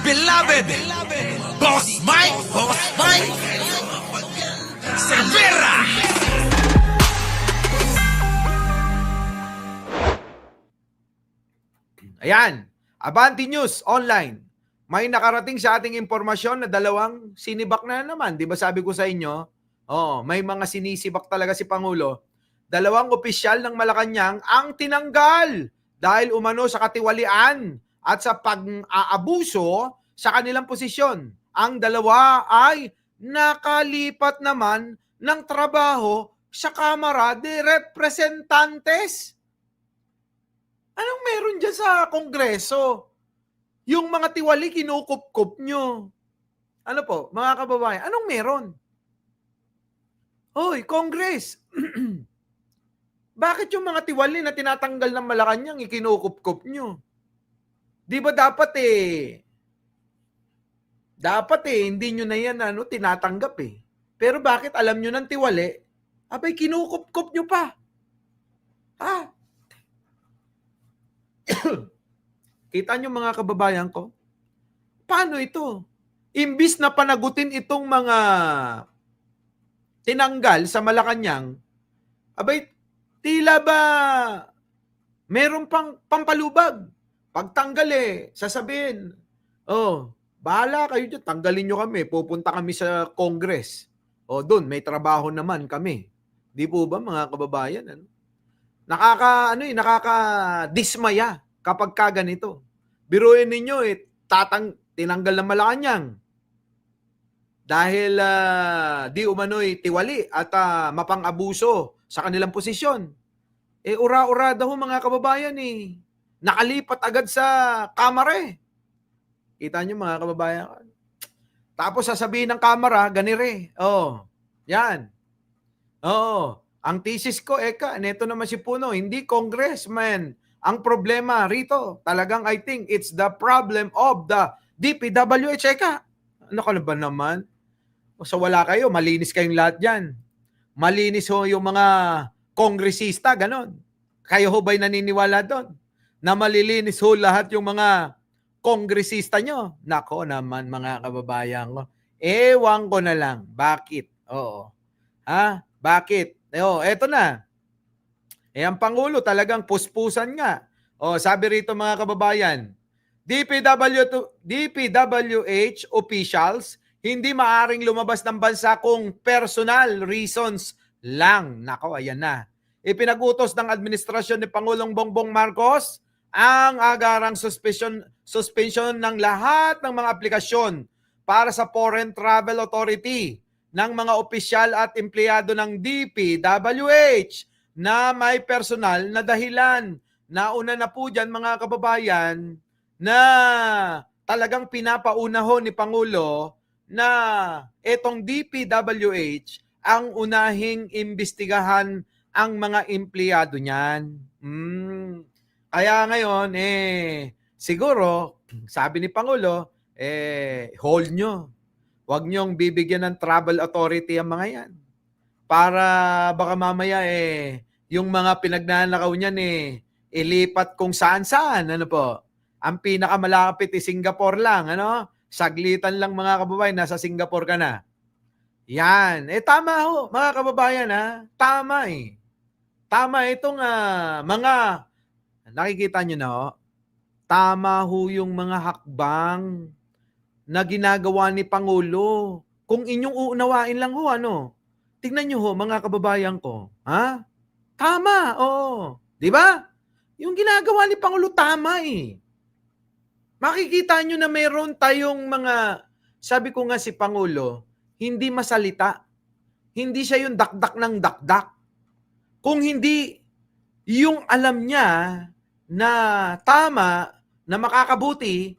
beloved, Boss Mike, Cervera. Ayan, Avanti News Online. May nakarating sa ating impormasyon na dalawang sinibak na naman. Di ba sabi ko sa inyo, may mga sinisibak talaga si Pangulo. Dalawang opisyal ng Malacanang ang tinanggal dahil umano sa katiwalian at sa pag-aabuso sa kanilang posisyon. Ang dalawa ay nakalipat naman ng trabaho sa Kamara de Representantes. Anong meron dyan sa Kongreso? Yung mga tiwali, kinukup-kup nyo. Ano po, mga kababayan, anong meron? Hoy, Congress, bakit yung mga tiwali na tinatanggal ng Malacanang, ikinukup-kup nyo? Di ba dapat hindi nyo na yan tinatanggap eh. Pero bakit alam nyo ng tiwali, abay, kinukup-kup nyo pa. Ha? Kita nyo mga kababayan ko? Paano ito? Imbis na panagutin itong mga tinanggal sa Malacanang, abay, tila ba meron pang pampalubag? Pagtanggal sasabihin, bahala kayo dyan, tanggalin nyo kami, pupunta kami sa Congress. Doon, may trabaho naman kami. Di po ba mga kababayan? Nakaka-dismaya kapag kaganito. Biruin ninyo, tinanggal ng Malacanang. Dahil di umano'y tiwali at mapang-abuso sa kanilang posisyon. Ura-ura daw mga kababayan nakalipat agad sa Kamara Kita nyo mga kababayan. Tapos sasabihin ng Kamara, ganire. Yan. Ang thesis ko, neto naman si Puno, hindi congressman ang problema rito. Talagang I think it's the problem of the DPWH. Ano ka na ba naman? So wala kayo, malinis kayong lahat dyan. Malinis yung mga kongresista, ganon. Kayo ho ba'y naniniwala doon? Na malilinis lahat yung mga kongresista nyo? Nako naman mga kababayan ko. Ewan ko na lang. Bakit? Bakit? Eto na. Ang Pangulo talagang puspusan nga. Sabi rito mga kababayan, DPWH officials hindi maaring lumabas ng bansa kung personal reasons lang. Nako, ayan na. Ipinag-utos ng administrasyon ni Pangulong Bongbong Marcos ang agarang suspension ng lahat ng mga aplikasyon para sa Foreign Travel Authority ng mga opisyal at empleyado ng DPWH na may personal na dahilan. Nauna na po dyan mga kababayan na talagang pinapaunahon ni Pangulo na etong DPWH ang unahing imbestigahan ang mga empleyado niyan. Kaya ngayon, siguro, sabi ni Pangulo, hold nyo. Huwag nyong bibigyan ng travel authority ang mga yan. Para baka mamaya yung mga pinagnanakaw niyan ilipat kung saan-saan. Ano po? Ang pinakamalapit Singapore lang. Saglitan lang mga kababayan, nasa Singapore ka na. Yan. Tama ho, mga kababayan Tama Tama itong mga, nakikita nyo na tama ho yung mga hakbang na ginagawa ni Pangulo. Kung inyong uunawain lang tignan nyo mga kababayan ko. Tama, Di ba? Yung ginagawa ni Pangulo tama Makikita nyo na mayroon tayong mga, sabi ko nga si Pangulo, hindi masalita. Hindi siya yung dakdak ng dakdak. Kung hindi yung alam niya na tama, na makakabuti,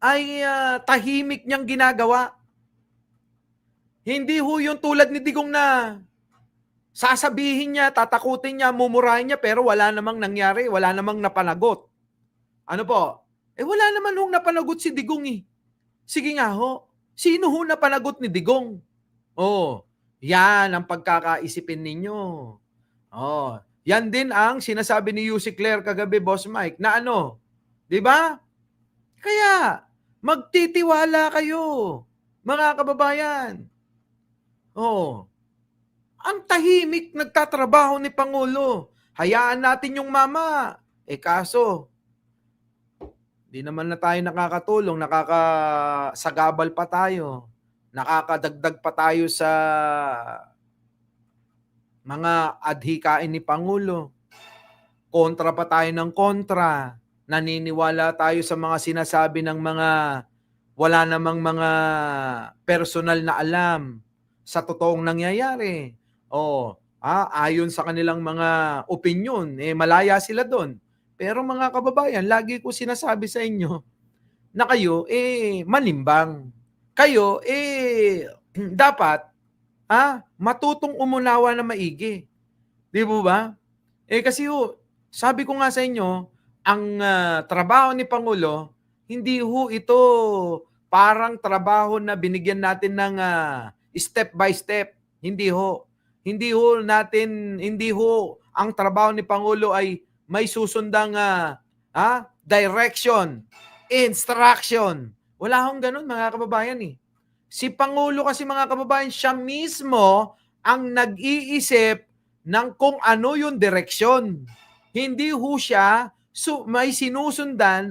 ay tahimik niyang ginagawa. Hindi ho yung tulad ni Digong na sasabihin niya, tatakutin niya, mumurahin niya, pero wala namang nangyari, wala namang napanagot. Ano po? Wala naman hong napanagot si Digong Sige nga ho, sino ho napanagot ni Digong? Yan ang pagkakaisipin ninyo. Yan din ang sinasabi ni Yussi Claire kagabi, Boss Mike, na di ba? Kaya, Magtitiwala kayo, mga kababayan. Oh, ang tahimik nagtatrabaho ni Pangulo. Hayaan natin yung mama. Kaso, di naman na tayo nakakatulong, nakakasagabal pa tayo. Nakakadagdag pa tayo sa mga adhikain ni Pangulo. Kontra pa tayo ng kontra. Naniniwala tayo sa mga sinasabi ng mga wala namang mga personal na alam sa totoong nangyayari. Ayon sa kanilang mga opinion, malaya sila doon. Pero mga kababayan, lagi ko sinasabi sa inyo na kayo, manimbang. Kayo, dapat, matutong umunawa na maigi. Di po ba? Kasi sabi ko nga sa inyo, ang trabaho ni Pangulo, hindi ito parang trabaho na binigyan natin ng step by step. Hindi ho. Hindi ho ang trabaho ni Pangulo ay may susundang direction, instruction. Wala hong ganun, mga kababayan Si Pangulo kasi, mga kababayan, siya mismo ang nag-iisip ng kung ano yung direksyon. Hindi ho siya may sinusundan,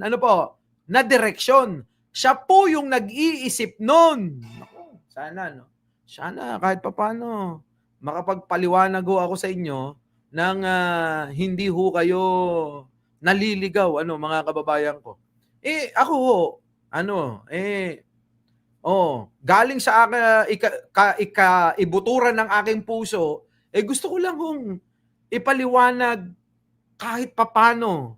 na direksyon. Siya po yung nag-iisip nun. Sana kahit papano makapagpaliwanag ho ako sa inyo nang hindi ho kayo naliligaw, mga kababayan ko. Ako ho, galing sa ibuturan ng aking puso, gusto ko lang hong ipaliwanag kahit papano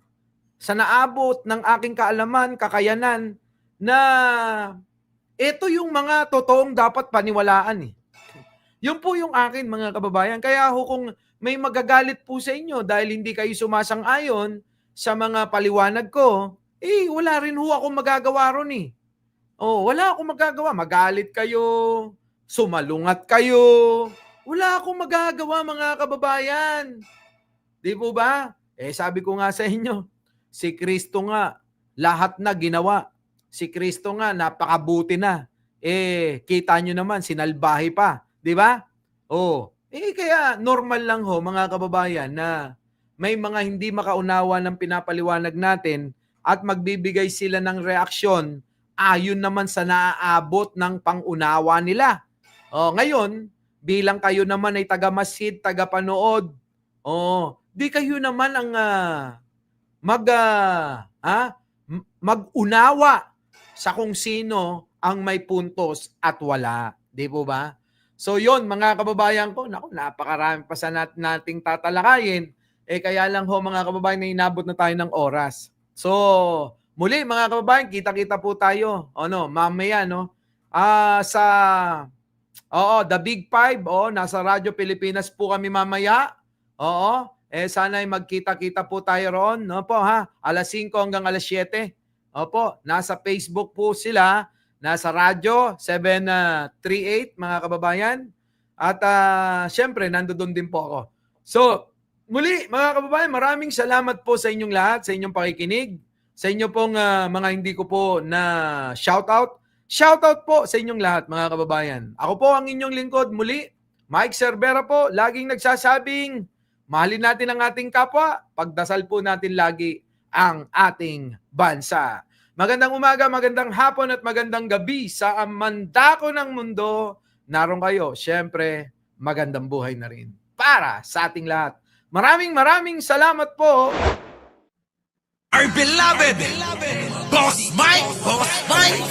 sa naabot ng aking kaalaman, kakayanan, na ito yung mga totoong dapat paniwalaan. Yun po yung akin, mga kababayan. Kaya kung may magagalit po sa inyo dahil hindi kayo sumasang-ayon sa mga paliwanag ko, wala rin ho akong magagawa ron wala akong magagawa. Magalit kayo, sumalungat kayo. Wala akong magagawa, mga kababayan. Di po ba? Sabi ko nga sa inyo, si Kristo nga, lahat na ginawa. Si Kristo nga, napakabuti na. Kita nyo naman, sinalbahe pa. Di ba? Kaya normal lang ho, mga kababayan, na may mga hindi makaunawa ng pinapaliwanag natin at magbibigay sila ng reaksyon ayon naman sa naaabot ng pangunawa nila. Ngayon, bilang kayo naman ay taga-masid, taga-panood, di kayo naman ang mag-unawa sa kung sino ang may puntos at wala. Di po ba? So yon, mga kababayan ko, napakarami pa sa nating tatalakayin. Kaya lang ho, mga kababayan, na inabot na tayo ng oras. So, muli, mga kababayan, kita-kita po tayo. Mamaya, sa The Big Five, nasa Radyo Pilipinas po kami mamaya. Sana ay magkita-kita po tayo roon, alas 5 hanggang alas 7. Nasa Facebook po sila, nasa radyo 738, mga kababayan. At syempre, nandoon din po ako. So, muli, mga kababayan, maraming salamat po sa inyong lahat, sa inyong pakikinig, sa inyo pong mga hindi ko po na shoutout. Shoutout po sa inyong lahat, mga kababayan. Ako po ang inyong lingkod muli, Mike Cervera po, laging nagsasabing, mahalin natin ang ating kapwa, pagdasal po natin lagi ang ating bansa. Magandang umaga, magandang hapon at magandang gabi sa mandako ng mundo. Naroon kayo, syempre, magandang buhay na rin para sa ating lahat. Maraming salamat po. Our beloved Boss Mike, Boss Mike.